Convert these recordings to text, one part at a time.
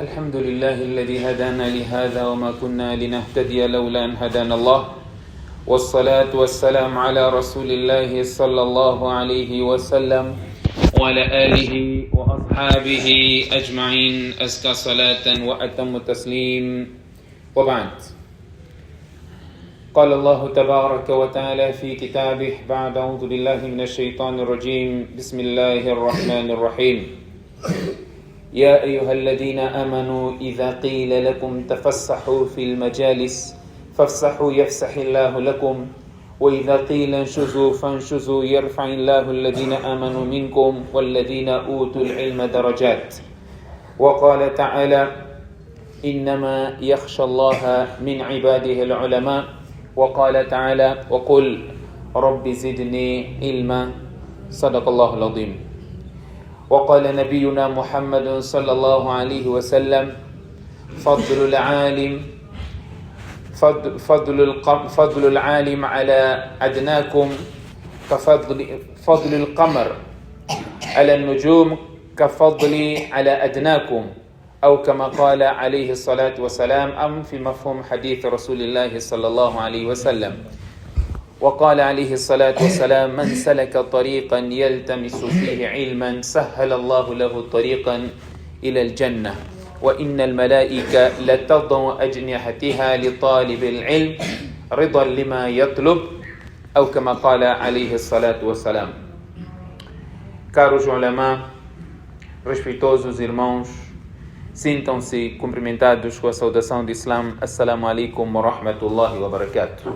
الحمد لله الذي هدانا لهذا وما كنا لنهتدي لولا أن هدانا الله والصلاة والسلام على رسول الله صلى الله عليه وسلم وعلى آله وأصحابه أجمعين أزكى صلاة وأتم تسليم وبعد. قال الله تبارك وتعالى في كتابه بعد أعوذ بالله من الشيطان الرجيم بسم الله الرحمن الرحيم يا أيها الذين آمنوا إذا قيل لكم تفسحوا في المجالس فافسحوا يفسح الله لكم وإذا قيل انشزوا فانشزوا يرفع الله الذين آمنوا منكم والذين أوتوا العلم درجات. وقال تعالى إنما يخشى الله من عباده العلماء. وقال تعالى وقل رب زدني علما. صدق الله العظيم. وقال نبينا محمد صلى الله عليه وسلم فضل العالم على أدناكم كفضل القمر على النجوم كفضل على أدناكم أو كما قال عليه الصلاة والسلام أم في مفهوم حديث رسول الله صلى الله عليه وسلم. وقال عليه الصلاة والسلام من سلك طريقا يلتمس فيه علما سهل الله له طريقا إلى الجنة وإن الملائكة لتضع أجنحتها لطالب العلم رضا لما يطلب أو كما قال عليه الصلاة والسلام. Caros ulama, respeitosos irmãos, sintam-se cumprimentados com a saudação do Islam. Assalamu alaikum wa rahmatullahi wa barakatuh.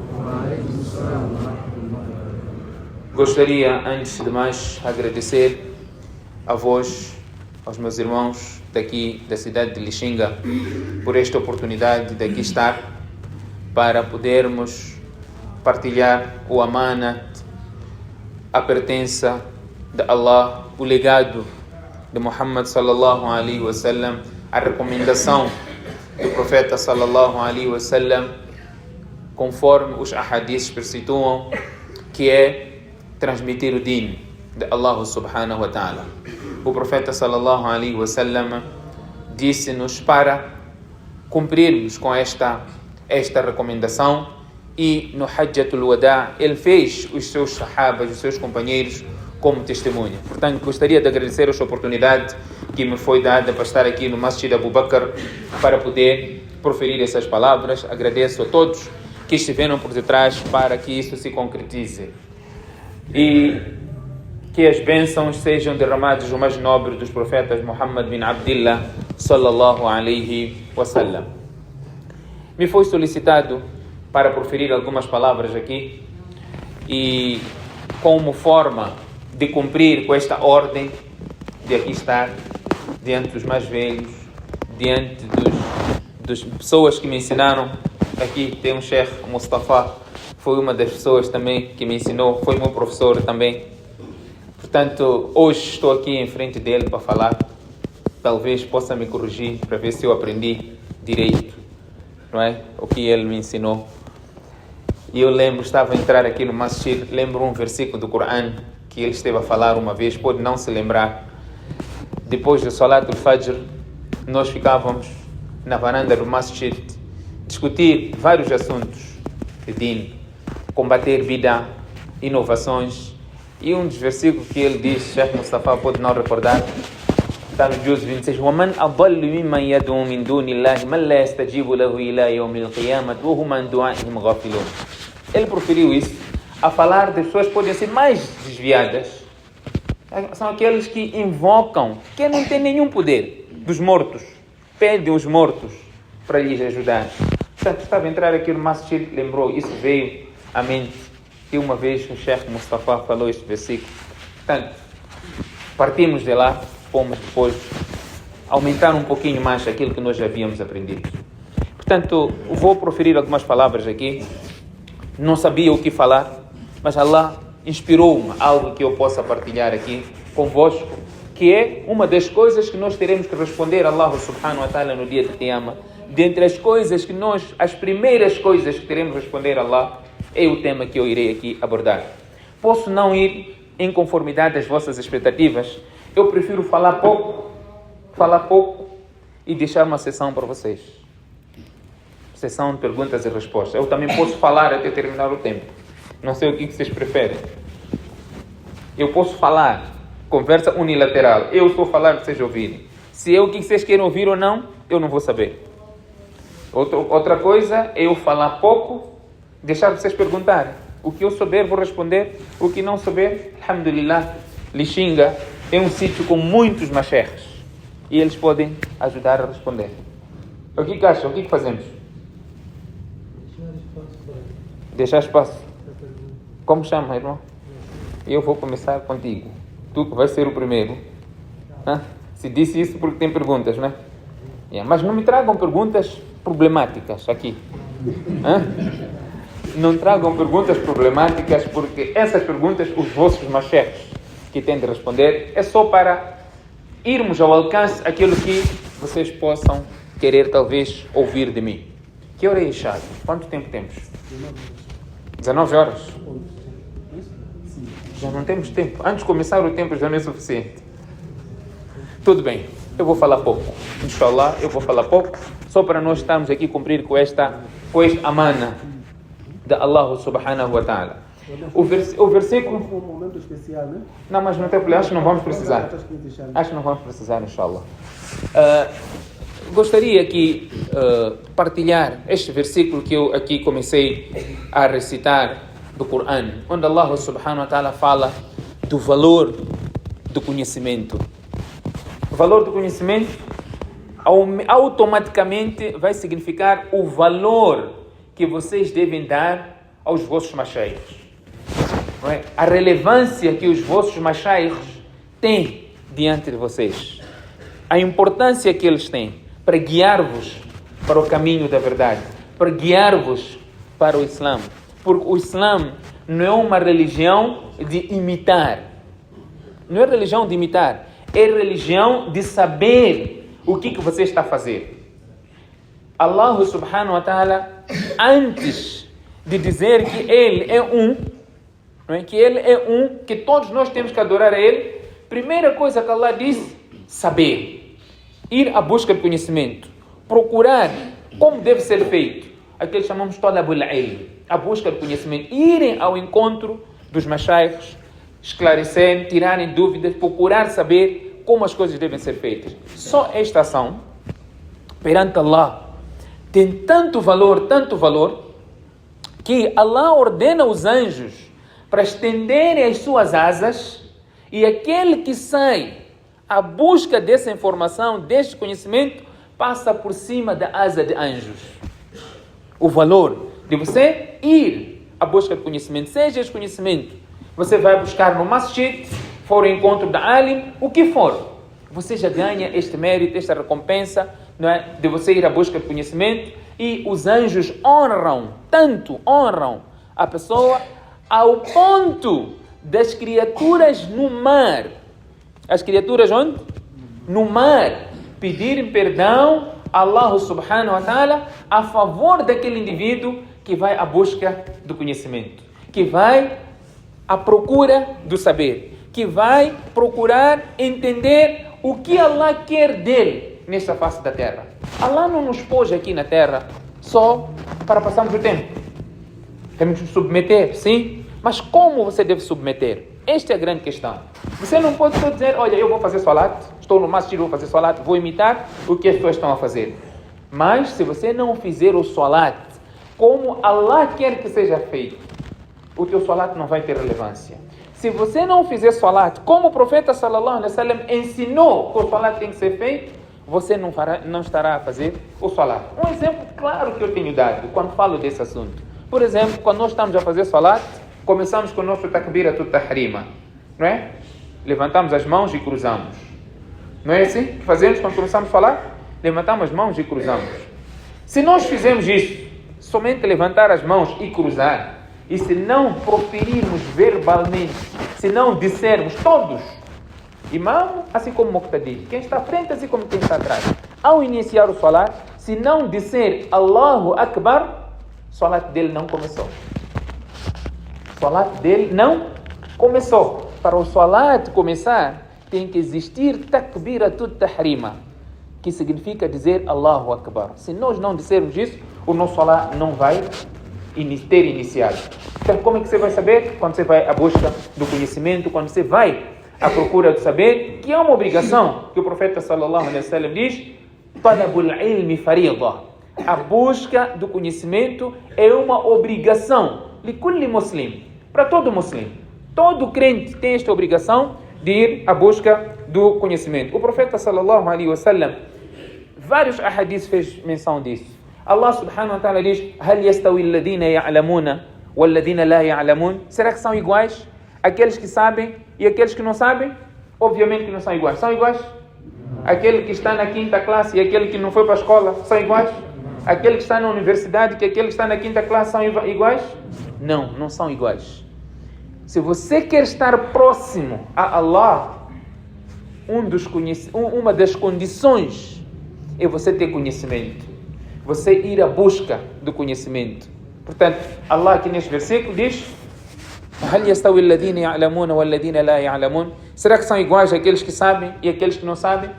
Gostaria, antes de mais, agradecer a vós, aos meus irmãos daqui da cidade de Lixinga, por esta oportunidade de aqui estar para podermos partilhar o amanat, a pertença de Allah, o legado de Muhammad sallallahu alaihi wasallam, a recomendação do profeta sallallahu alaihi wasallam, conforme os ahadiths perstituam, que é transmitir o din de Allah subhanahu wa ta'ala. O profeta sallallahu alaihi wasallam disse-nos para cumprirmos com esta recomendação e no Hajjatul Wada ele fez os seus sahabas, os seus companheiros como testemunha. Portanto, gostaria de agradecer esta oportunidade que me foi dada para estar aqui no Masjid Abu Bakr para poder proferir essas palavras. Agradeço a todos que estiveram por detrás para que isso se concretize. E que as bênçãos sejam derramadas no mais nobre dos profetas Muhammad bin Abdillah sallallahu alaihi wasallam. Me foi solicitado para proferir algumas palavras aqui e como forma de cumprir com esta ordem de aqui estar diante dos mais velhos, diante das pessoas que me ensinaram. Aqui tem um Sheikh Mustafa, foi uma das pessoas também que me ensinou, foi meu professor também. Portanto, hoje estou aqui em frente dele para falar. Talvez possa me corrigir para ver se eu aprendi direito, não é? O que ele me ensinou. E eu lembro, estava a entrar aqui no Masjid, lembro um versículo do Coran que ele esteve a falar uma vez, pode não se lembrar. Depois do Salat al-Fajr, nós ficávamos na varanda do Masjid, discutir vários assuntos de din, combater bid'ah, inovações. E um dos versículos que ele diz, Sheikh Mustafa pode não recordar, está no Juz 26, وَمَنْ أَضَلُّ مِمَّنْ يَدْعُو مِنْ دُونِ اللَّهِ مَنْ لَا يَسْتَجِيبُ لَهُ إِلَى يَوْمِ الْقِيَامَةِ وَهُمْ عَنْ دُعَائِهِمْ غَافِلُونَ. Ele proferiu isso a falar de pessoas que podem ser mais desviadas. São aqueles que invocam, que não têm nenhum poder, dos mortos. Pedem os mortos para lhes ajudar. Portanto, estava a entrar aqui no Masjid, lembrou, isso veio à mente. E uma vez o Sheikh Mustafa falou este versículo. Portanto, partimos de lá, fomos depois aumentar um pouquinho mais aquilo que nós já havíamos aprendido. Portanto, vou proferir algumas palavras aqui. Não sabia o que falar, mas Allah inspirou-me algo que eu possa partilhar aqui convosco, que é uma das coisas que nós teremos que responder a Allah subhanahu wa ta'ala no dia de Qiyamah. Dentre as coisas que as primeiras coisas que teremos que responder a Allah, é o tema que eu irei aqui abordar. Posso não ir em conformidade às vossas expectativas. Eu prefiro falar pouco e deixar uma sessão para vocês. Sessão de perguntas e respostas. Eu também posso falar até terminar o tempo. Não sei o que vocês preferem. Eu posso falar, conversa unilateral. Eu estou falando para vocês ouvirem. Se é o que vocês querem ouvir ou não, eu não vou saber. Outra coisa é eu falar pouco, deixar vocês perguntarem. O que eu souber, vou responder. O que não souber, alhamdulillah, Lixinga é um sítio com muitos mashaykhs. E eles podem ajudar a responder. O que acham? O que fazemos? Deixar espaço. Como chama, irmão? Eu vou começar contigo. Tu que vais ser o primeiro. Se disse isso porque tem perguntas, não é? Mas não me tragam perguntas problemáticas aqui. Não tragam perguntas problemáticas, porque essas perguntas, os vossos macheiros que têm de responder, é só para irmos ao alcance aquilo que vocês possam querer talvez ouvir de mim. Que hora é Isha? Quanto tempo temos? 19 horas. Já não temos tempo. Antes de começar o tempo já não é suficiente. Tudo bem, eu vou falar pouco. Inshallah, eu vou falar pouco, só para nós estarmos aqui cumprir com esta amana de Allah subhanahu wa ta'ala. O versículo... Um momento especial, né? Não, mas não tem problema, acho que não vamos precisar. Acho que não vamos precisar, inshallah. Gostaria aqui partilhar este versículo que eu aqui comecei a recitar do Corão, onde Allah subhanahu wa ta'ala fala do valor do conhecimento. O valor do conhecimento automaticamente vai significar o valor que vocês devem dar aos vossos mashaykhs. Não é? A relevância que os vossos mashaykhs têm diante de vocês. A importância que eles têm para guiar-vos para o caminho da verdade, para guiar-vos para o Islã. Porque o Islã não é uma religião de imitar. Não é religião de imitar. É religião de saber o que você está a fazer. Allah subhanahu wa ta'ala, antes de dizer que Ele é um, não é? Que Ele é um, que todos nós temos que adorar a Ele, primeira coisa que Allah diz, saber. Ir à busca de conhecimento. Procurar como deve ser feito. Aquilo que chamamos talabul ilm, a busca de conhecimento. Irem ao encontro dos mashaykhs, esclarecerem, tirarem dúvidas, procurar saber como as coisas devem ser feitas. Só esta ação, perante Allah, tem tanto valor, que Allah ordena os anjos para estenderem as suas asas, e aquele que sai à busca dessa informação, deste conhecimento, passa por cima da asa de anjos. O valor de você ir à busca de conhecimento, seja esse conhecimento, você vai buscar no masjid, for ao encontro da alim, o que for, você já ganha este mérito, esta recompensa, não é? De você ir à busca de conhecimento, e os anjos honram a pessoa ao ponto das criaturas no mar. As criaturas onde? No mar, pedirem perdão a Allah subhanahu wa ta'ala a favor daquele indivíduo que vai à busca do conhecimento, que vai à procura do saber, que vai procurar entender o que Allah quer dele nesta face da terra. Allah não nos pôs aqui na terra só para passarmos o tempo. Temos que nos submeter, sim, mas como você deve submeter? Esta é a grande questão. Você não pode só dizer, olha, eu vou fazer salat, estou no masjid, vou fazer salat, vou imitar o que as pessoas estão a fazer. Mas se você não fizer o salat como Allah quer que seja feito, o teu salat não vai ter relevância. Se você não fizer salat como o profeta sallallahu alaihi wasallam ensinou que o salat tem que ser feito, você não estará a fazer o salat. Um exemplo claro que eu tenho dado quando falo desse assunto. Por exemplo, quando nós estamos a fazer salat, começamos com o nosso takbiratut tahrima, não é? Levantamos as mãos e cruzamos. Não é assim que fazemos quando começamos a falar? Levantamos as mãos e cruzamos. Se nós fizermos isso, somente levantar as mãos e cruzar, e se não proferirmos verbalmente, se não dissermos todos, imam, assim como muqtadi, quem está à frente, assim como quem está atrás, ao iniciar o salat, se não disser Allahu Akbar, o salat dele não começou. O salat dele não começou. Para o salat começar, tem que existir takbiratut tahrima. que significa dizer Allahu Akbar. Se nós não dissermos isso, o nosso salah não vai ter iniciado. Então, como é que você vai saber? Quando você vai à busca do conhecimento, quando você vai à procura de saber, que é uma obrigação, que o profeta sallallahu alaihi wasallam diz, talabul ilmi farida. A busca do conhecimento é uma obrigação, likulli muslim, para todo muslim. Todo crente tem esta obrigação de ir à busca do conhecimento. O profeta sallallahu alaihi wasallam, vários ahadiths fez menção disso. Allah subhanahu wa ta'ala diz, hal yastawi alladhina ya'lamuna walladhina la ya'lamun? Será que são iguais aqueles que sabem e aqueles que não sabem? Obviamente que não são iguais. São iguais? Aquele que está na quinta classe e aquele que não foi para a escola são iguais? Aquele que está na universidade e aquele que está na quinta classe são iguais? Não, não são iguais. Se você quer estar próximo a Allah, uma das condições é você ter conhecimento. Você ir à busca do conhecimento. Portanto, Allah aqui neste versículo diz, هل يستوي الذين يعلمون والذين لا يعلمون? Será que são iguais aqueles que sabem e aqueles que não sabem?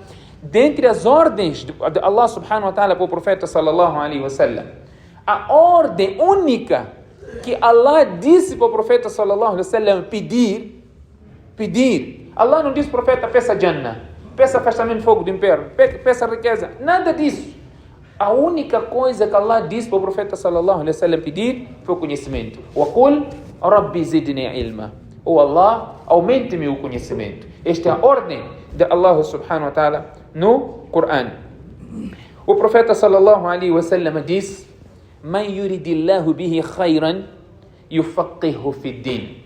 Dentre as ordens de Allah subhanahu wa ta'ala para o profeta sallallahu alaihi wasallam, a ordem única que Allah disse para o profeta sallallahu alaihi wasallam pedir. Allah não disse profeta, peça Jannah, peça afastamento do fogo do inferno, peça riqueza, nada disso. A única coisa que Allah disse para o profeta sallallahu alaihi wasallam pedir foi o conhecimento. وَقُلْ رَبِّ زِدْنِي عِلْمًا. Ou Allah, aumente-me o conhecimento. Esta é a ordem de Allah subhanahu wa ta'ala no Coran. O profeta sallallahu alaihi wasallam disse, مَنْ يُرِدِ اللَّهُ بِهِ خَيْرًا يُفَقِّهُ فِي الدِّينِ.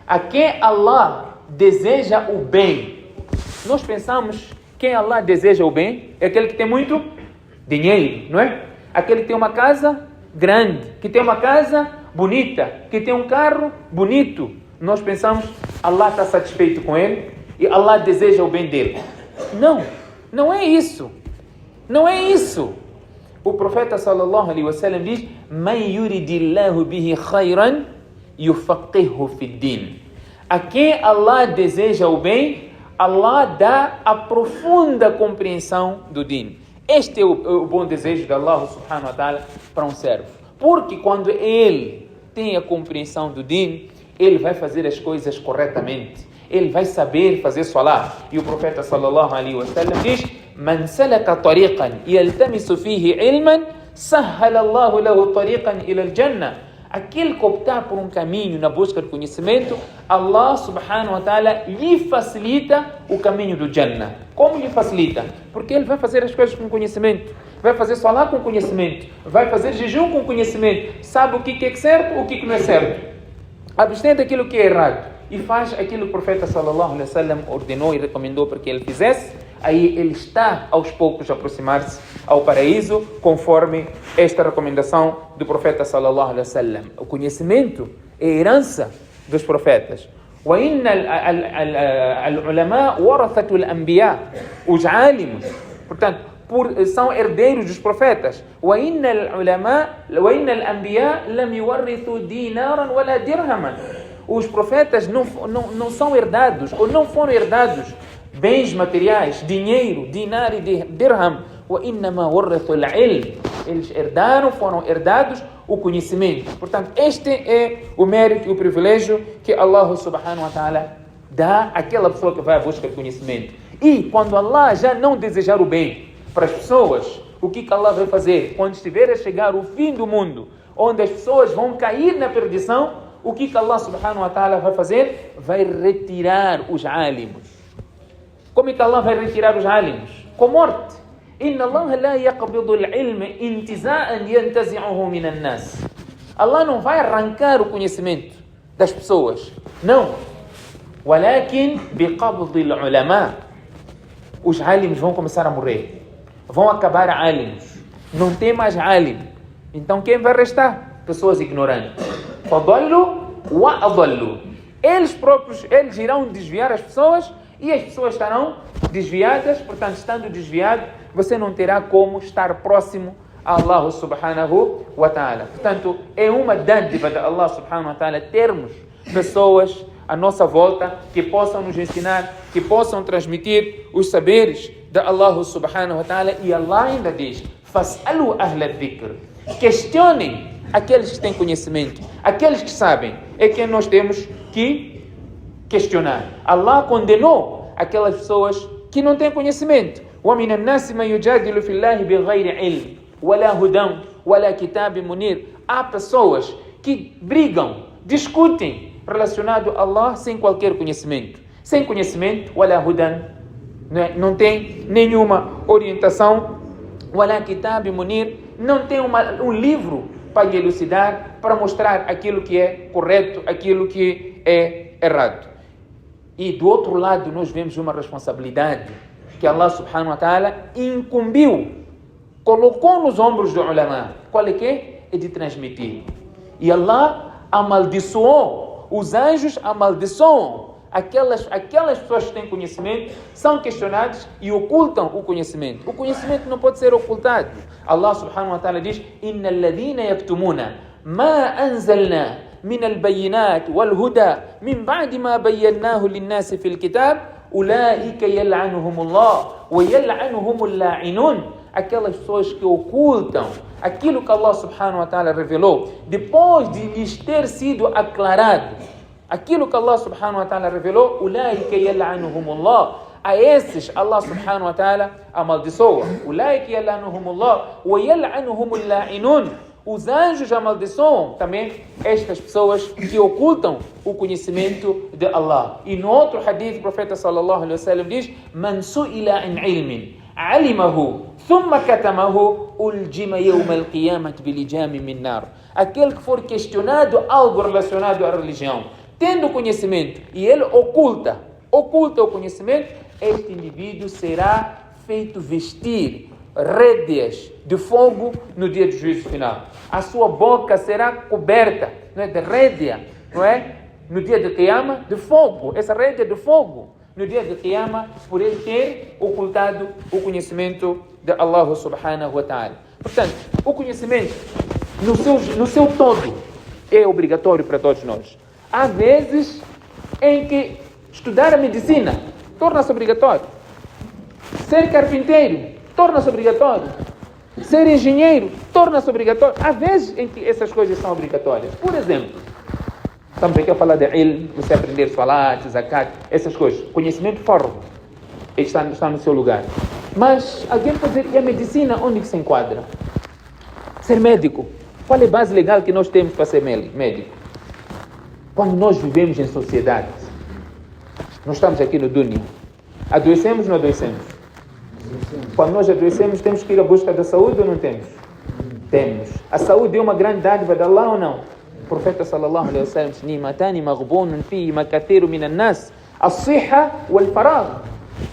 A quem Allah deseja o bem. Nós pensamos, quem Allah deseja o bem é aquele que tem muito dinheiro, não é? Aquele que tem uma casa grande, que tem uma casa bonita, que tem um carro bonito. Nós pensamos, Allah está satisfeito com ele e Allah deseja o bem dele. Não, não é isso. Não é isso. O profeta sallallahu alaihi wasallam diz, "Man yuridillahu bihi khayran yufaqihu fid-din." A quem Allah deseja o bem, Allah dá a profunda compreensão do din. Este é o bom desejo de Allah subhanahu wa ta'ala para um servo. Porque quando ele tem a compreensão do din, ele vai fazer as coisas corretamente. Ele vai saber fazer salah. E o profeta sallallahu alaihi wasallam diz, "Man salaka tariqan yaltamisu fihi ilman, sahhala Allahu lahu tariqan ila al-jannah." Aquele que optar por um caminho na busca de conhecimento, Allah subhanahu wa ta'ala lhe facilita o caminho do Jannah. Como lhe facilita? Porque ele vai fazer as coisas com conhecimento, vai fazer salah com conhecimento, vai fazer jejum com conhecimento, sabe o que é certo, o que não é certo, abstém daquilo que é errado e faz aquilo que o profeta sallallahu alaihi wasallam ordenou e recomendou para que ele fizesse. Aí ele está aos poucos a aproximar-se ao paraíso, conforme esta recomendação do profeta sallallahu alaihi wasallam. O conhecimento é a herança dos profetas. وَإِنَّ الْعُلَمَاء وَرَثَةُ الْأَنْبِيَاء. Os álimos, portanto, são herdeiros dos profetas. وَإِنَّ الْأَنْبِيَاء لَمْ يُوَرِّثُوا دِينَارًا وَلَا دِرْهَمًا. Os profetas não são herdados, ou não foram herdados bens materiais, dinheiro, dinar e dirham. وَإِنَّمَا وَرَّثُوا الْعِلْمِ. Eles foram herdados o conhecimento. Portanto, este é o mérito e o privilégio que Allah subhanahu wa ta'ala dá àquela pessoa que vai à busca de conhecimento. E quando Allah já não desejar o bem para as pessoas, o que Allah vai fazer? Quando estiver a chegar o fim do mundo, onde as pessoas vão cair na perdição, o que Allah subhanahu wa ta'ala vai fazer? Vai retirar os álimos. Como é que Allah vai retirar os álimos? Com morte. Inna Allah la yaqbidu al-ilma intiza'an yantazi'uhu min an-nas. Allah não vai arrancar o conhecimento das pessoas. Não. Walakin biqabdi al-ulama. Os álimos vão começar a morrer. Vão acabar álimos. Não tem mais álim. Então quem vai restar? Pessoas ignorantes. Fadallu wa adallu. Eles próprios, eles irão desviar as pessoas e as pessoas estarão desviadas. Portanto, estando desviado, você não terá como estar próximo a Allah subhanahu wa ta'ala. Portanto, é uma dádiva de Allah subhanahu wa ta'ala termos pessoas à nossa volta, que possam nos ensinar, que possam transmitir os saberes de Allah subhanahu wa ta'ala. E Allah ainda diz: "Fas'alu ahla dhikr", questionem aqueles que têm conhecimento, aqueles que sabem. É que nós temos que questionar. Allah condenou aquelas pessoas que não têm conhecimento. وَمِنَ النَّاسِ مَنْ يُجَادِلُ فِي اللَّهِ بِغَيْرِ عِلْمٍ وَلَا هُدًى وَلَا كِتَابٍ مُنِيرٍ. Há pessoas que brigam, discutem relacionado a Allah sem qualquer conhecimento. Sem conhecimento, وَلَا هُدًى, não tem nenhuma orientação, وَلَا كِتَابٍ مُنِيرٍ, não tem um livro para elucidar, para mostrar aquilo que é correto, aquilo que é errado. E do outro lado nós vemos uma responsabilidade que Allah subhanahu wa ta'ala incumbiu, colocou nos ombros do ulama. Qual é que é? É de transmitir. E Allah amaldiçoou, os anjos amaldiçoam aquelas pessoas que têm conhecimento, são questionadas e ocultam o conhecimento. O conhecimento não pode ser ocultado. Allah subhanahu wa ta'ala diz: "Inna alladhina yaktumuna ma anzalna min al-bayyinat wal-huda min ba'di ma bayyanahu lin-nasi fil kitab ulaika yal'anuhumullah wa yal'anuhumul la'inun." Aquelas pessoas que ocultam aquilo que Allah subhanahu wa ta'ala revelou depois de lhes ter sido aclarado. Aquilo que Allah subhanahu wa ta'ala revelou, ulaika yal'anuhumullah, a esses Allah subhanahu wa ta'ala amaldiçoa. Ulaika yal'anuhumullah wa yal'anuhumul la'inun. Os anjos amaldiçoam também estas pessoas que ocultam o conhecimento de Allah. E no outro hadith, o profeta sallallahu alaihi wasallam diz: "Man su'ila an ilmin alimahu thumma katamahu uljima yawm al-qiyamah bilijami min nar." Aquele que for questionado algo relacionado à religião, tendo conhecimento, e ele oculta o conhecimento, este indivíduo será feito vestir rédeas de fogo no dia do juízo final. A sua boca será coberta, não é, de rédea, não é? No dia de Qiyamah, de fogo. Essa rédea de fogo no dia de Qiyamah, por ele ter ocultado o conhecimento de Allah subhanahu wa ta'ala. Portanto, o conhecimento no seu todo é obrigatório para todos nós. Há vezes em que estudar a medicina torna-se obrigatório. Ser carpinteiro torna-se obrigatório. Ser engenheiro torna-se obrigatório. Há vezes em que essas coisas são obrigatórias. Por exemplo, estamos aqui a falar de ilm, você aprender salat, zakat, essas coisas. Conhecimento fard está no seu lugar. Mas alguém pode dizer: e a medicina onde que se enquadra? Ser médico. Qual é a base legal que nós temos para ser médico? Quando nós vivemos em sociedade, nós estamos aqui no dunya, adoecemos ou não adoecemos? Quando nós adoecemos, temos que ir à busca da saúde ou não temos? Temos. A saúde é uma grande dádiva de Allah ou não? O profeta sallallahu alaihi wasallam diz: "Nimatani maghbunun fihi kathiru minan nas, as-sihha wal-faragh."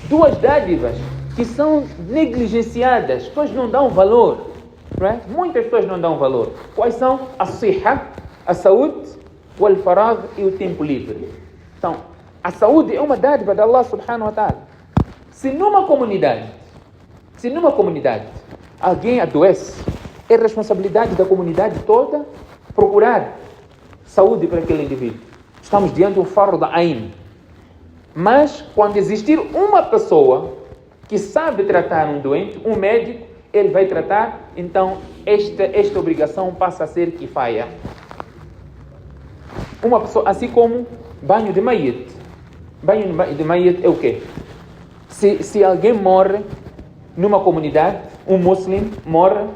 Duas dádivas que são negligenciadas, pessoas não dão valor, não é? Muitas pessoas não dão valor. Quais são? As-sihha, a saúde, wal-faragh, e o tempo livre. Então, a saúde é uma dádiva de Allah subhanahu wa ta'ala. Se numa comunidade alguém adoece, é responsabilidade da comunidade toda procurar saúde para aquele indivíduo. Estamos diante de um fard ain. Mas quando existir uma pessoa que sabe tratar um doente, um médico, ele vai tratar, então esta obrigação passa a ser kifaya. Uma pessoa, assim como banho de mayit. Banho de mayit é o quê? Se alguém morre numa comunidade, um muçulmano morre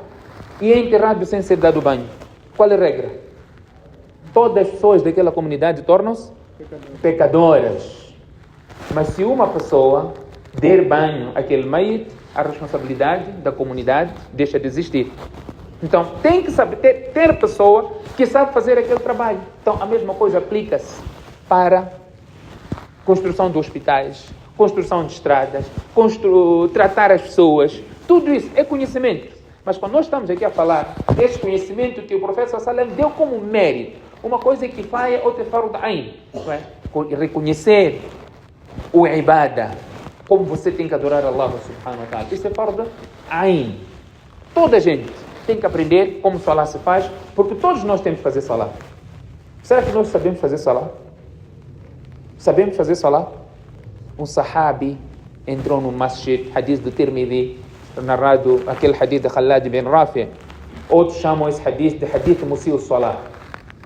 e é enterrado sem ser dado banho, qual é a regra? Todas as pessoas daquela comunidade tornam-se pecadoras. Mas se uma pessoa der banho àquele mayit, a responsabilidade da comunidade deixa de existir. Então tem que saber ter pessoa que sabe fazer aquele trabalho. Então a mesma coisa aplica-se para construção de hospitais, construção de estradas, tratar as pessoas. Tudo isso é conhecimento. Mas quando nós estamos aqui a falar desse conhecimento que o profeta sallallahu alaihi wasallam deu como mérito, uma coisa é kifaya, outra é fard ain, não é? Reconhecer o ibada, como você tem que adorar Allah subhanahu wa ta'ala. Isso é fard ain. Toda a gente tem que aprender como salat se faz, porque todos nós temos que fazer salat. Será que nós sabemos fazer salat? Sabemos fazer salat? Um sahabi entrou no masjid, hadith do Tirmidhi, narrado aquele hadith de Khalad bin Rafi. Outros chamam esse hadith de hadith Musi salat,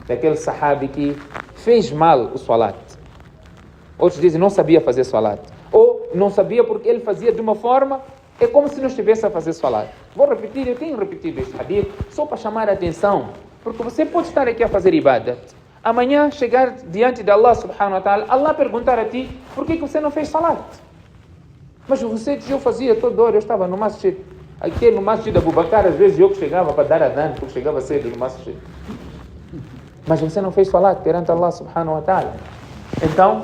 daquele sahabi que fez mal o salat. Outros dizem não sabia fazer salat, ou não sabia porque ele fazia de uma forma, é como se não estivesse a fazer salat. Vou repetir, eu tenho repetido este hadith só para chamar a atenção, porque você pode estar aqui a fazer ibadat, amanhã chegar diante de Allah subhanahu wa ta'ala, Allah perguntar a ti, por que você não fez salat? Mas você diz, eu fazia toda hora, eu estava no masjid. Aqui no masjid de Abu Bakr, às vezes eu que chegava para dar adhan, porque chegava cedo no masjid. Mas você não fez salat perante Allah subhanahu wa ta'ala. Então,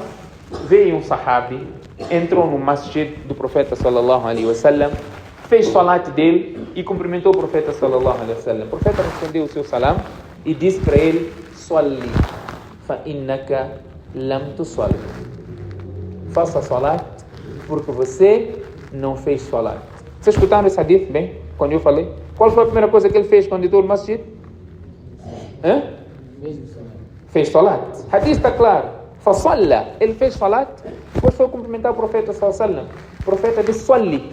veio um sahabi, entrou no masjid do profeta sallallahu alaihi wasallam, fez salat dele e cumprimentou o profeta sallallahu alaihi wasallam. O profeta respondeu o seu salam e disse para ele, Salli, fa innaka lam tusalli. Faça salat, porque você não fez salat. Vocês escutaram esse hadith bem? Quando eu falei? Qual foi a primeira coisa que ele fez quando entrou no masjid? Fez salat. Hadith está claro. Fasalla. Ele fez salat. Depois foi cumprimentar o profeta sallallahu alaihi wasallam. O profeta disse, Salli,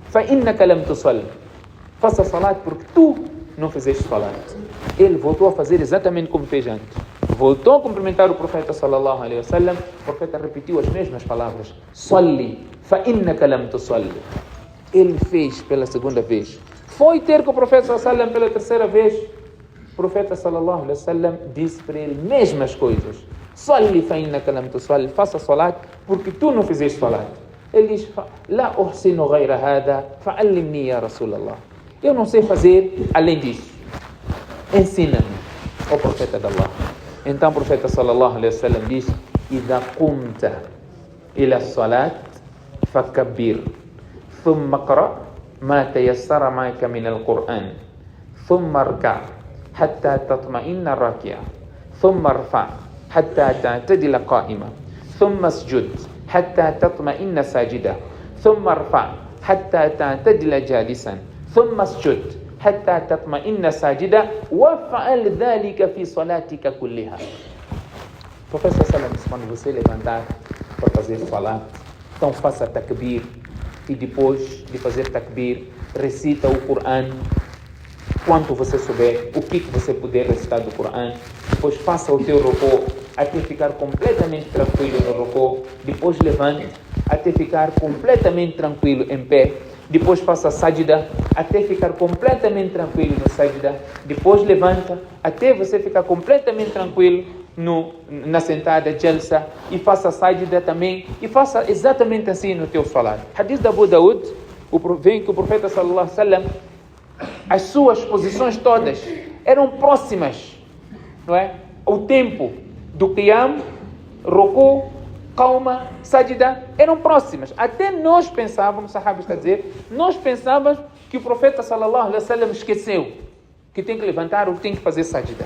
fa innaka lam tusalli. Faça salat porque tu não fizeste salat. Ele voltou a fazer exatamente como fez antes. Voltou a cumprimentar o profeta sallallahu alaihi wasallam. O profeta repetiu as mesmas palavras. Salli, fa innaka lam tusalli. Ele fez pela segunda vez. Foi ter com o profeta sallallahu alaihi wasallam pela terceira vez. O profeta sallallahu alaihi wasallam disse para ele mesmas coisas. Salli, fa innaka lam tusalli. Faça salat porque tu não fizeste salat. Ele diz, la uhsinu ghayra hada, fa'allimni ya Rasulallah. Eu não sei fazer além disso. Ensina-me, ó profeta de Allah. Então o profeta sallallahu alaihi wasallam diz, إذا قمت إلى الصلاة فكبر ثم اقرأ ما تيسر معك من القرآن ثم اركع حتى تطمئن راكعا ثم ارفع حتى تعتدل قائما ثم اسجد حتى تطمئن ساجدا ثم ارفع حتى تعتدل جالسا ثم اسجد حتى تطمئن ساجدا وافعل ذلك في صلاتك كلها. Professor Salam disse, quando você levantar para fazer salat, então faça takbir e depois de fazer takbir, recita o Coran quanto você souber, o que você puder recitar do Coran, depois faça o teu rukû até ficar completamente tranquilo no rukû, depois levante até ficar completamente tranquilo em pé, depois faça sajda até ficar completamente tranquilo no sajda, depois levanta até você ficar completamente tranquilo na sentada, jalsa, e faça sajda também, e faça exatamente assim no teu salat. Hadith da Abu Daud, vem que o profeta sallallahu alaihi wasallam, as suas posições todas eram próximas, não é? O tempo do qiyam, ruku, calma, sajda, eram próximas. Até nós pensávamos, Sahaba está a dizer, nós pensávamos que o profeta sallallahu alaihi wasallam esqueceu que tem que levantar ou tem que fazer sajda.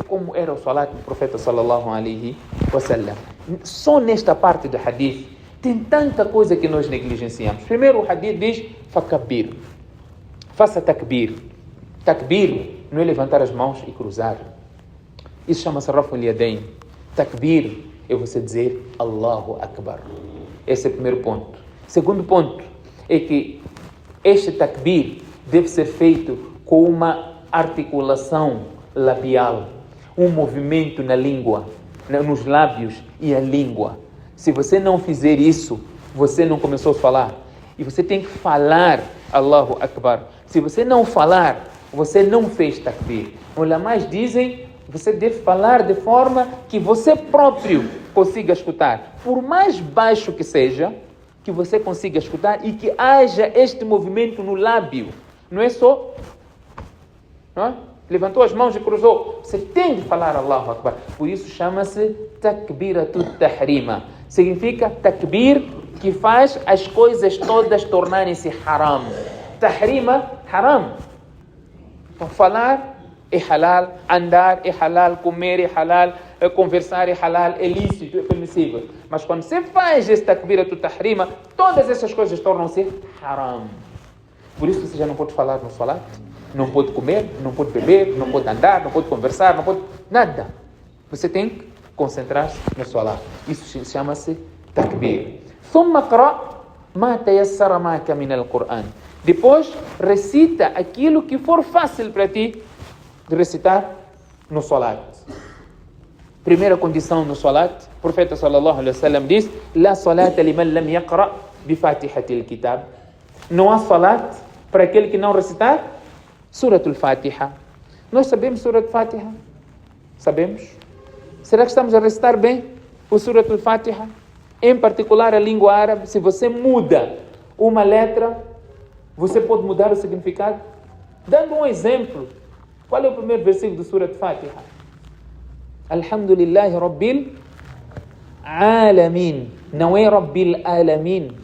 Como era o salat do profeta sallallahu alaihi wasallam. Só nesta parte do hadith tem tanta coisa que nós negligenciamos. Primeiro o hadith diz fakabir. Faça takbir. Takbir não é levantar as mãos e cruzar. Isso chama-se raf'ul yadayn. Takbir é você dizer Allahu Akbar. Esse é o primeiro ponto. Segundo ponto é que este takbir deve ser feito com uma articulação labial, um movimento na língua, nos lábios e a língua. Se você não fizer isso, você não começou a falar. E você tem que falar Allahu Akbar. Se você não falar, você não fez takbir. Os ulamás dizem, você deve falar de forma que você próprio consiga escutar. Por mais baixo que seja, que você consiga escutar e que haja este movimento no lábio. Não é só... Não é? Levantou as mãos e cruzou. Você tem de falar Allahu Akbar. Por isso chama-se takbiratut tahrima. Significa takbir que faz as coisas todas tornarem-se haram. Tahrima, haram. Então falar é halal, andar é halal, comer é halal, conversar é halal, é lícito, é permissível. Mas quando você faz esse takbiratut tahrima, todas essas coisas tornam-se haram. Por isso você já não pode falar no salat. Não pode comer, não pode beber, não pode andar, não pode conversar, não pode... Nada. Você tem que concentrar-se no salat. Isso chama-se takbir. ثم اقرأ ما تيسر معك من القرآن. Depois, recita aquilo que for fácil para ti de recitar no salat. Primeira condição no salat, o profeta sallallahu alaihi wasallam diz: "La salata liman lam yaqra bi Fatihatil Kitab." Não há salat para aquele que não recitar Suratul Fatiha. Nós sabemos Suratul Fatiha? Sabemos? Será que estamos a recitar bem o Suratul Fatiha? Em particular a língua árabe, se você muda uma letra, você pode mudar o significado? Dando um exemplo, qual é o primeiro versículo do Suratul Fatiha? Alhamdulillahi Rabbil Alamin. Não é Rabbil Alamin.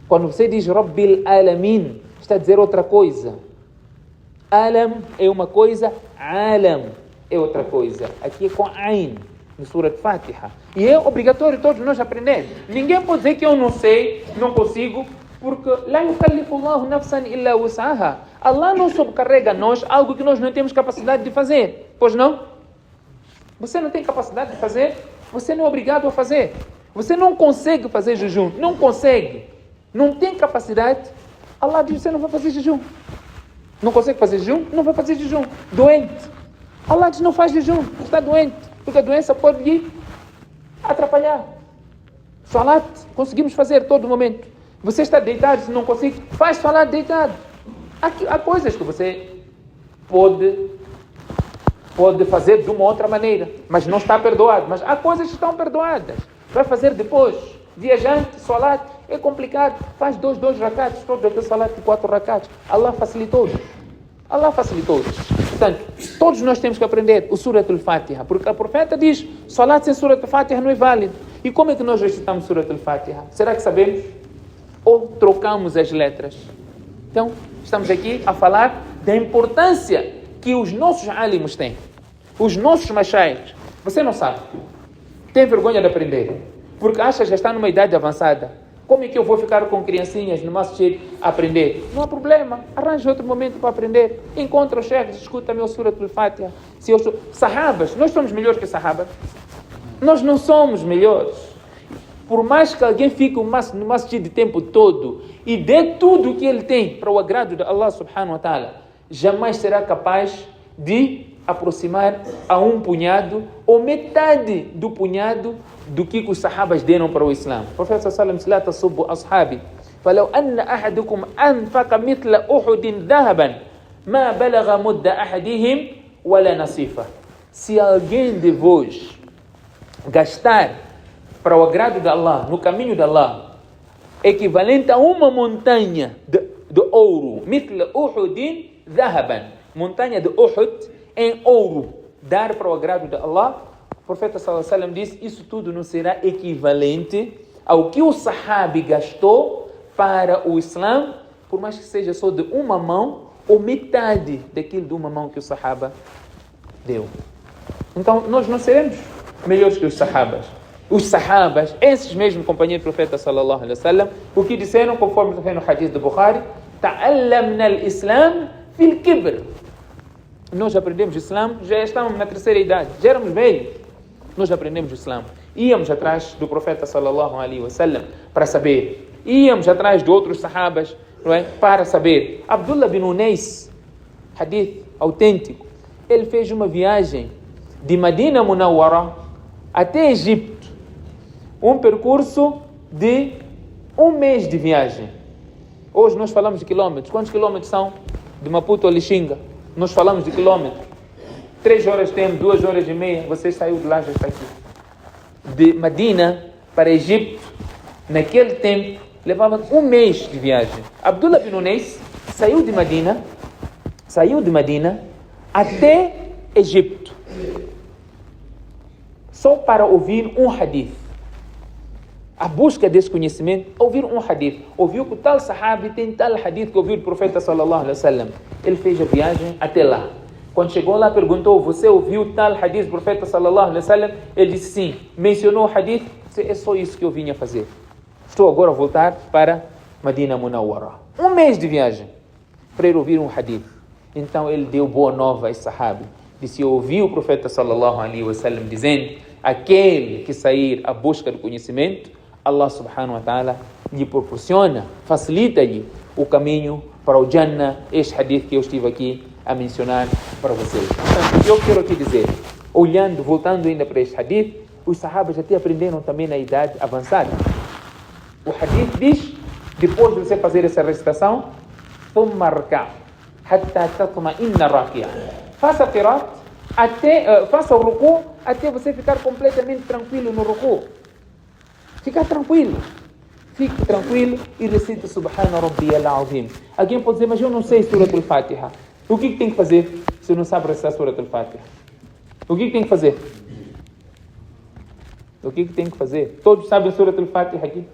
Quando você diz Rabbil Alamin, está a dizer outra coisa. Alam é uma coisa, Alam é outra coisa. Aqui é com Ain, no Surat Fatiha. E é obrigatório todos nós aprender. Ninguém pode dizer que eu não sei, não consigo, porque La yukallifu Allahu nafsan illa wus'aha. Allah não sobrecarrega a nós algo que nós não temos capacidade de fazer. Pois não? Você não tem capacidade de fazer, você não é obrigado a fazer. Você não consegue fazer jejum, não consegue. Não tem capacidade, Allah diz: você não vai fazer jejum. Não consegue fazer jejum? Não vai fazer jejum. Doente, Allah diz: não faz jejum, está doente, porque a doença pode lhe atrapalhar. Salat, conseguimos fazer todo momento. Você está deitado, se não consegue, faz salat deitado. Há coisas que você pode fazer de uma outra maneira, mas não está perdoado. Mas há coisas que estão perdoadas. Vai fazer depois. Viajante, salat, é complicado. Faz dois rakats, todos aqueles salat de 4 rakats. Allah facilitou. Allah facilitou. Portanto, todos nós temos que aprender o Suratul Fatiha, porque a profeta diz: salat sem Suratul Fatiha não é válido. E como é que nós recitamos Suratul Fatiha? Será que sabemos? Ou trocamos as letras? Então, estamos aqui a falar da importância que os nossos alimos têm. Os nossos mashayikh. Você não sabe. Tem vergonha de aprender. Porque acha que já está numa idade avançada. Como é que eu vou ficar com criancinhas no masjid a aprender? Não há problema. Arranje outro momento para aprender. Encontra o chefe, escuta meu Suratul Fatiha. Se eu sou... Sahabas, nós somos melhores que sahabas? Nós não somos melhores. Por mais que alguém fique no masjid o tempo todo e dê tudo o que ele tem para o agrado de Allah subhanahu wa ta'ala, jamais será capaz de aproximar a um punhado ou metade do punhado do que os sahabas deram para o Islã. O profeta sallallahu alaihi wasallam disse: "La tasubbu ashabi, falau anna ahadukum anfaqa mithla Uhudin dhahaban, ma balagha mudda ahadihim wala nasifa." Se alguém de vós gastar para o agrado de Allah, no caminho de Allah, equivalente a uma montanha de ouro, mithla Uhudin dhahaban, montanha de Uhud em ouro, dar para o agrado de Allah, o profeta sallallahu alaihi wasallam disse: isso tudo não será equivalente ao que o sahabi gastou para o Islã, por mais que seja só de uma mão ou metade daquilo de uma mão que o sahaba deu. Então nós não seremos melhores que os sahabas. Os sahabas, esses mesmos companheiros do profeta sallallahu alaihi wasallam, o que disseram, conforme está no hadith do Bukhari: ta'allamna al-Islam fil kibr. Nós aprendemos o Islã, já estávamos na terceira idade, já éramos velhos. Nós aprendemos o Islã. Íamos atrás do profeta sallallahu alaihi wasallam para saber. Íamos atrás de outros sahabas, não é? Para saber. Abdullah bin Unais, hadith autêntico, ele fez uma viagem de Madina Munawwara até Egito. Um percurso de 1 mês de viagem. Hoje nós falamos de quilômetros. Quantos quilômetros são de Maputo a Lixinga? Nós falamos de quilômetros. 3 horas temos, 2 horas e meia. Você saiu de lá, já está aqui. De Madina para Egito, naquele tempo, levava 1 mês de viagem. Abdullah bin Unais saiu de Madina até Egito, só para ouvir um hadith. A busca desse conhecimento, ouvir um hadith. Ouviu que tal sahabi tem tal hadith que ouviu do profeta sallallahu alaihi wasallam. Ele fez a viagem até lá. Quando chegou lá, perguntou: você ouviu tal hadith do profeta sallallahu alaihi wasallam? Ele disse sim. Mencionou o hadith. É só isso que eu vinha fazer. Estou agora a voltar para Madina Munawwara. 1 mês de viagem para ir ouvir um hadith. Então ele deu boa nova a esse sahabi. Disse: eu ouvi o profeta sallallahu alaihi wasallam dizendo aquele que sair à busca do conhecimento, Allah subhanahu wa ta'ala lhe proporciona, facilita-lhe o caminho para o Jannah, este hadith que eu estive aqui a mencionar para vocês. Portanto, eu quero aqui dizer, olhando, voltando ainda para este hadith, os sahabas até aprenderam também na idade avançada. O hadith diz, depois de você fazer essa recitação, ثم اركع حتى تطمئن راكعا. Faça a qirat, faça o ruku até você ficar completamente tranquilo no ruku. Fica tranquilo. Fique tranquilo e recite Subhana Rabbiyal Azim. Alguém pode dizer, mas eu não sei Surat al-Fatiha. O que tem que fazer se não sabe recitar Surat al-Fatiha? O que tem que fazer? O que tem que fazer? Todos sabem Surat al-Fatiha aqui?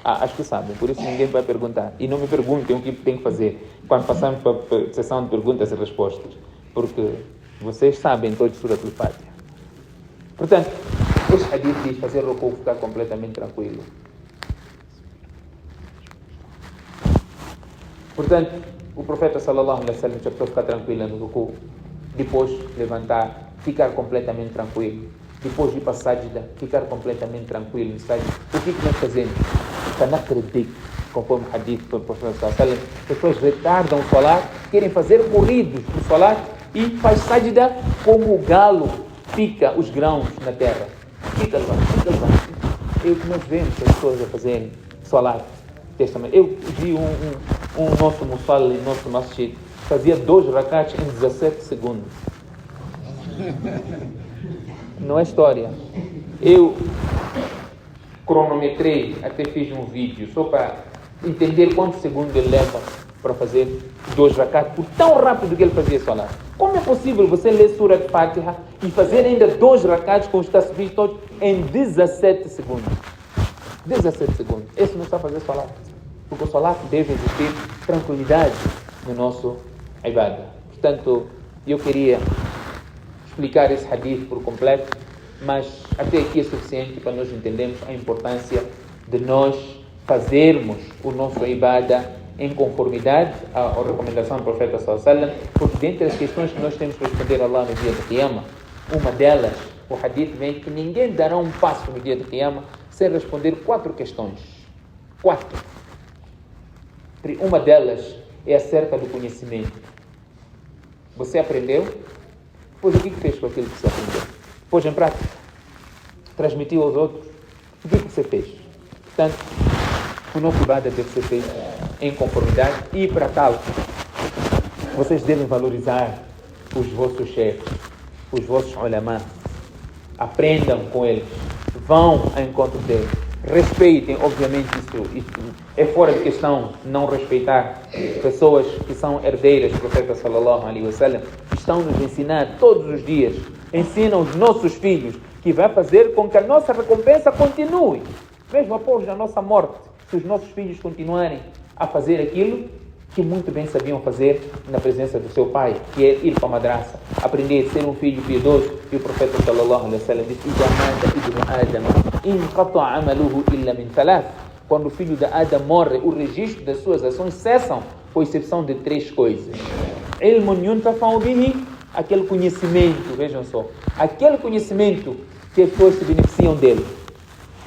Acho que sabem, por isso ninguém vai perguntar. E não me perguntem o que tem que fazer quando passamos para a sessão de perguntas e respostas, porque vocês sabem todos Surat al-Fatiha. Portanto, este hadith diz fazer ruku, ficar completamente tranquilo. Portanto, o profeta sallallahu alaihi wasallam já ficar tranquilo no ruku, depois levantar, ficar completamente tranquilo, depois de ir para a sajda, ficar completamente tranquilo no sajda. O que nós fazemos? Conforme o hadith do profeta sallallahu alaihi wasallam, pessoas retardam o salat, querem fazer corridos no salat e faz sajda como o galo fica os grãos na terra. Fica lá. Nós vemos as pessoas a fazerem salat. Eu vi um nosso musalli, nosso masjid, fazia 2 rakats em 17 segundos. Não é história. Eu cronometrei, até fiz um vídeo, só para entender quantos segundos ele leva para fazer 2 rakats, por tão rápido que ele fazia salat. Como é possível você ler Surat Fatiha e fazer ainda 2 rakats com os tasbih todos em 17 segundos? 17 segundos. Esse não está a fazer salat. Porque o salat deve existir tranquilidade no nosso ibadah. Portanto, eu queria explicar esse hadith por completo, mas até aqui é suficiente para nós entendermos a importância de nós fazermos o nosso ibadah em conformidade à recomendação do profeta sallallahu alaihi wasallam, porque dentre as questões que nós temos que responder a Allah no dia de Qiyamah, uma delas, o hadith vem que ninguém dará um passo no dia de Qiyamah sem responder 4 questões. 4. Uma delas é acerca do conhecimento. Você aprendeu? Pois o que fez com aquilo que você aprendeu? Pôs em prática? Transmitiu aos outros? O que você fez? Portanto, o nosso ibadah deve ser feito em conformidade e para tal, vocês devem valorizar os vossos chefes, os vossos ulama. Aprendam com eles, vão ao encontro deles, respeitem, obviamente isso é fora de questão não respeitar pessoas que são herdeiras do profeta sallallahu alaihi wasallam, estão nos ensinar todos os dias, ensinam os nossos filhos, que vai fazer com que a nossa recompensa continue, mesmo após a nossa morte, se os nossos filhos continuarem a fazer aquilo que muito bem sabiam fazer na presença do seu pai, que é ir para a madraça, aprender a ser um filho piedoso. E o profeta sallallahu alaihi wasallam disse: quando o filho de Adam morre, o registro das suas ações cessam, com exceção de 3 coisas. Aquele conhecimento, vejam só, aquele conhecimento que as pessoas se beneficiam dele.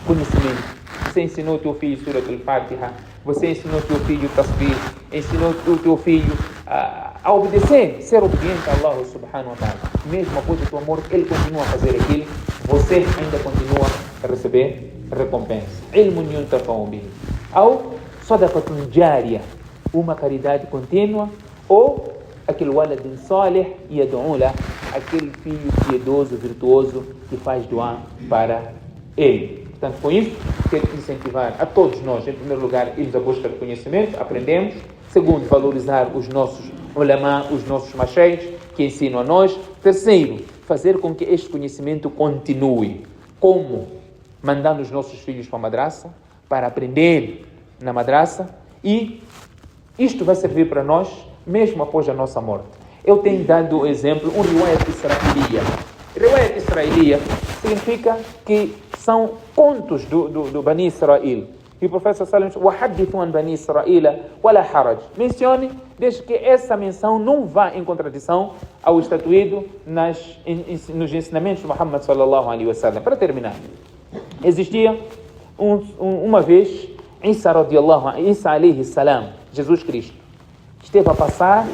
Conhecimento. Você ensinou o teu filho Surat al-Fatiha, você ensinou o teu filho tasbih, ensinou o teu filho a obedecer, ser obediente a Allah subhanahu wa ta'ala. Mesmo após o teu amor, ele continua a fazer aquilo, você ainda continua a receber recompensa. Ilmun yuntafa'u bihi. Ou sadaqatun jariyah, uma caridade contínua, ou aquele waladin salih yad'u lahu, aquele filho piedoso, virtuoso, que faz dua para ele. Portanto, com isso, quero incentivar a todos nós, em primeiro lugar, irmos à busca de conhecimento, aprendemos. Segundo, valorizar os nossos ulama, os nossos mashayikh, que ensinam a nós. Terceiro, fazer com que este conhecimento continue. Como? Mandando os nossos filhos para a madraça, para aprender na madraça, e isto vai servir para nós, mesmo após a nossa morte. Eu tenho dado o exemplo, um riwayat israeliya. Riwayat israeliya significa que são contos do Bani Israel. E o profeta sallallahu alaihi wasallam diz: وَحَدِّثُوا عَنْ بَنِي إِسْرَائِيلَ وَلَا حَرَجْ. Mencione, desde que essa menção não vá em contradição ao estatuído nos ensinamentos de Muhammad sallallahu alaihi wasallam. Para terminar, existia uma vez Isa alaihi salam, Jesus Cristo, esteve a passar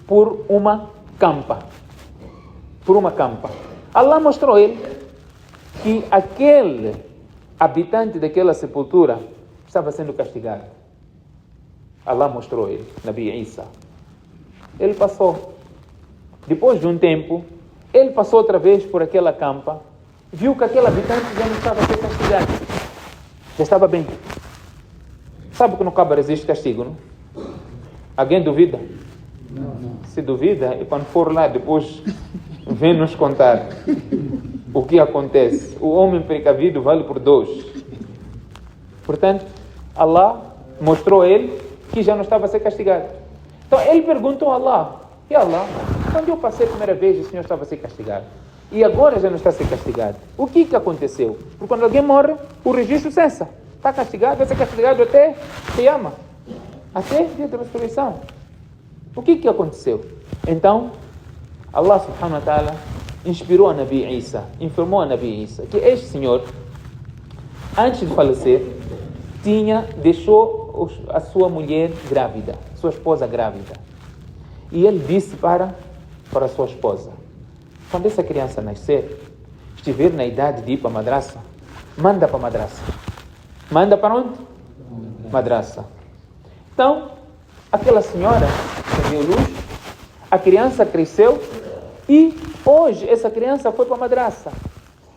por uma campa. Allah mostrou a ele que aquele habitante daquela sepultura estava sendo castigado. Allah mostrou a ele, Nabi Isa. Ele passou. Depois de um tempo, ele passou outra vez por aquela campa, viu que aquele habitante já não estava a ser castigado. Já estava bem. Sabe que no Kaaba existe castigo, não? Alguém duvida? Não. Se duvida, e quando for lá depois, vem nos contar o que acontece. O homem precavido vale por 2. Portanto, Allah mostrou a ele que já não estava a ser castigado. Então ele perguntou a Allah: e Allah, quando eu passei a primeira vez, o Senhor estava a ser castigado, e agora já não está a ser castigado. O que aconteceu? Porque quando alguém morre, o registro cessa. Está castigado, vai ser castigado até Qiyamah, até dia da ressurreição. O que aconteceu? Então, Allah subhanahu wa ta'ala inspirou a Nabi Isa, informou a Nabi Isa que este senhor, antes de falecer, deixou a sua mulher grávida, sua esposa grávida. E ele disse para a sua esposa: quando essa criança nascer, estiver na idade de ir para a madraça, manda para a madraça. Manda para onde? Madraça. Então, aquela senhora deu luz, a criança cresceu e hoje essa criança foi para a madraça.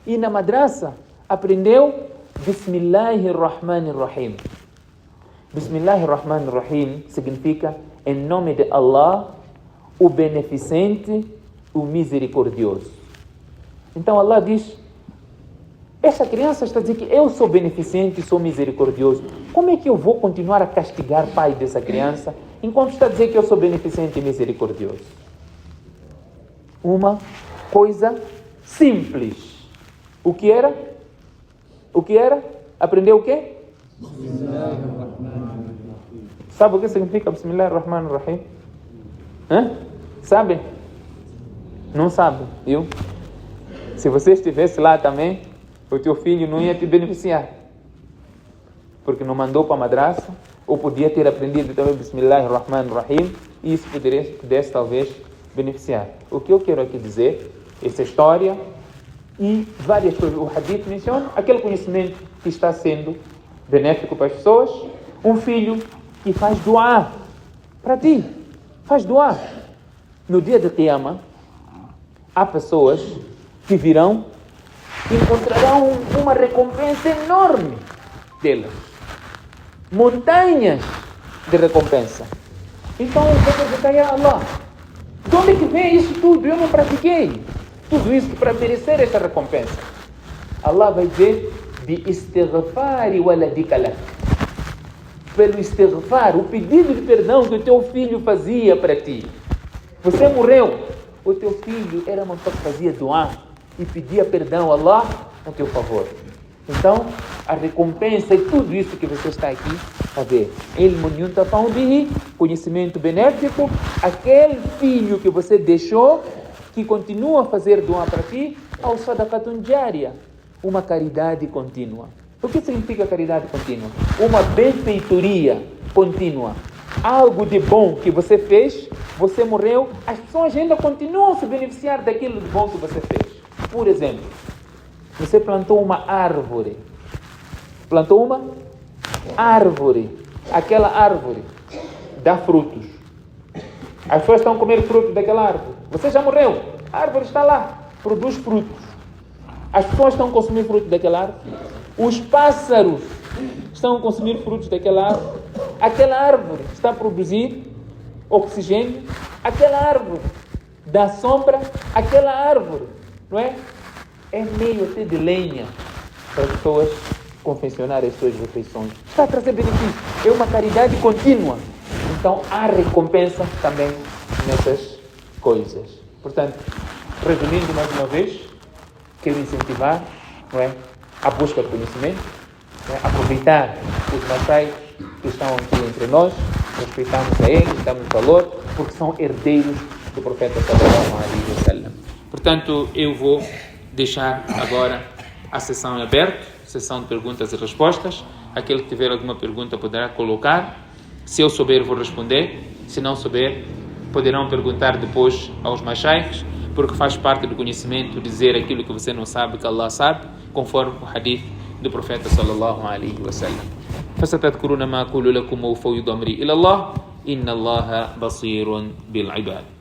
E na madraça aprendeu Bismillahirrahmanirrahim. Bismillahirrahmanirrahim significa em nome de Allah, o beneficente, o misericordioso. Então Allah diz: essa criança está dizendo que eu sou beneficente e sou misericordioso. Como é que eu vou continuar a castigar o pai dessa criança enquanto está a dizer que eu sou beneficente e misericordioso? Uma coisa simples. O que era? Aprendeu o quê? Sabe o que significa Bismillahirrahmanirrahim? Sabe? Não sabe, viu? Se você estivesse lá também, o teu filho não ia te beneficiar, porque não mandou para a madraça, ou podia ter aprendido também Bismillahirrahmanirrahim, e isso pudesse talvez beneficiar. O que eu quero aqui dizer, essa história e várias coisas, o hadith menciona aquele conhecimento que está sendo benéfico para as pessoas. Um filho que faz doar para ti, faz doar. No dia de Qiyamah, há pessoas que virão e encontrarão uma recompensa enorme delas. Montanhas de recompensa. Então, eu vou perguntar a Allah: de onde que vem isso tudo? Eu não pratiquei tudo isso para merecer essa recompensa. Allah vai dizer: bi istighfari waladika lak. Pelo istighfar, o pedido de perdão que o teu filho fazia para ti. Você morreu, o teu filho era uma pessoa que fazia doar e pedia perdão a Allah a teu favor. Então, a recompensa e tudo isso que você está aqui a ver. Conhecimento benéfico, aquele filho que você deixou, que continua a fazer doar para ti, ao sadaqatun jariya, uma caridade contínua. O que significa caridade contínua? Uma benfeitoria contínua. Algo de bom que você fez, você morreu, as pessoas ainda continuam a se beneficiar daquilo de bom que você fez. Por exemplo, você plantou uma árvore. Aquela árvore dá frutos. As pessoas estão a comer frutos daquela árvore. Você já morreu, a árvore está lá, produz frutos. As pessoas estão a consumir frutos daquela árvore. Os pássaros estão a consumir frutos daquela árvore. Aquela árvore está a produzir oxigênio. Aquela árvore dá sombra. Aquela árvore, não é? É meio até de lenha para as pessoas confeccionarem as suas refeições. Está a trazer benefício. É uma caridade contínua. Então há recompensa também nessas coisas. Portanto, resumindo mais uma vez, quero incentivar, não é, a busca de conhecimento, aproveitar os machais que estão aqui entre nós, respeitamos a eles, damos valor, porque são herdeiros do profeta sallallahu alaihi wasallam. Portanto, eu vou deixar agora a sessão aberta, sessão de perguntas e respostas. Aquele que tiver alguma pergunta poderá colocar. Se eu souber, vou responder. Se não souber, poderão perguntar depois aos mashaikhs, porque faz parte do conhecimento dizer aquilo que você não sabe, que Allah sabe, conforme o hadith do profeta sallallahu alaihi wasallam. فستذكرون ما أقول لكم وأفوض أمري إلى الله إن الله بصير بالعباد.